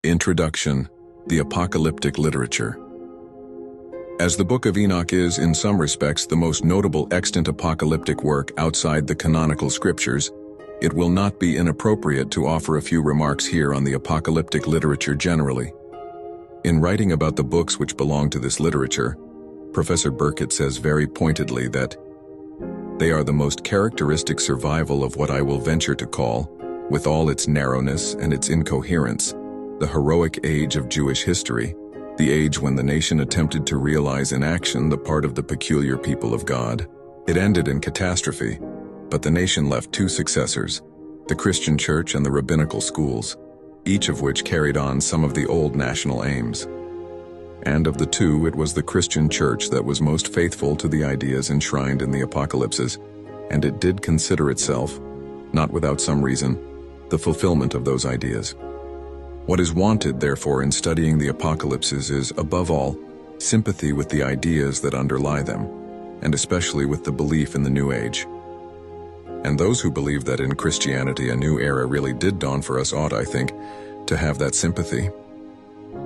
Introduction: The Apocalyptic Literature. As the Book of Enoch is, in some respects, the most notable extant apocalyptic work outside the canonical scriptures, it will not be inappropriate to offer a few remarks here on the apocalyptic literature generally. In writing about the books which belong to this literature, Professor Burkitt says very pointedly that they are the most characteristic survival of what I will venture to call, with all its narrowness and its incoherence, the heroic age of Jewish history, the age when the nation attempted to realize in action the part of the peculiar people of God. It ended in catastrophe, but the nation left two successors, the Christian Church and the Rabbinical Schools, each of which carried on some of the old national aims. And of the two, it was the Christian Church that was most faithful to the ideas enshrined in the apocalypses, and it did consider itself, not without some reason, the fulfilment of those ideas. What is wanted, therefore, in studying the apocalypses is, above all, sympathy with the ideas that underlie them, and especially with the belief in the New Age. And those who believe that in Christianity a new era really did dawn for us ought, I think, to have that sympathy.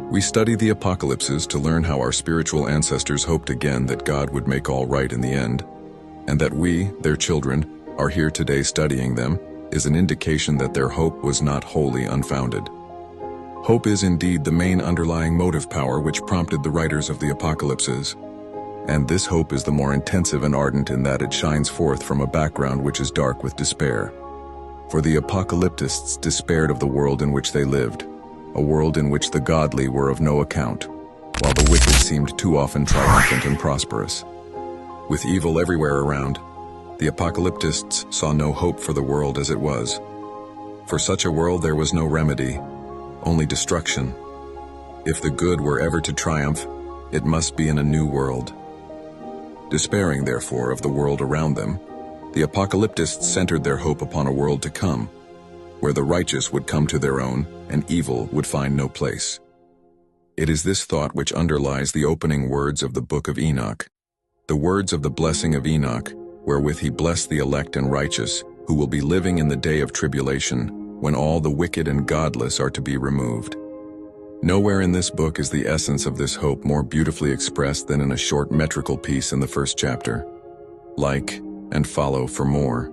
We study the apocalypses to learn how our spiritual ancestors hoped again that God would make all right in the end, and that we, their children, are here today studying them is an indication that their hope was not wholly unfounded. Hope is indeed the main underlying motive power which prompted the writers of the apocalypses, and this hope is the more intensive and ardent in that it shines forth from a background which is dark with despair. For the apocalyptists despaired of the world in which they lived, a world in which the godly were of no account, while the wicked seemed too often triumphant and prosperous. With evil everywhere around, the apocalyptists saw no hope for the world as it was. For such a world there was no remedy, only destruction. If the good were ever to triumph, it must be in a new world. Despairing, therefore, of the world around them, the apocalyptists centered their hope upon a world to come, where the righteous would come to their own and evil would find no place. It is this thought which underlies the opening words of the Book of Enoch, the words of the blessing of Enoch, wherewith he blessed the elect and righteous, who will be living in the day of tribulation, when all the wicked and godless are to be removed. Nowhere in this book is the essence of this hope more beautifully expressed than in a short metrical piece in the first chapter. Like and follow for more.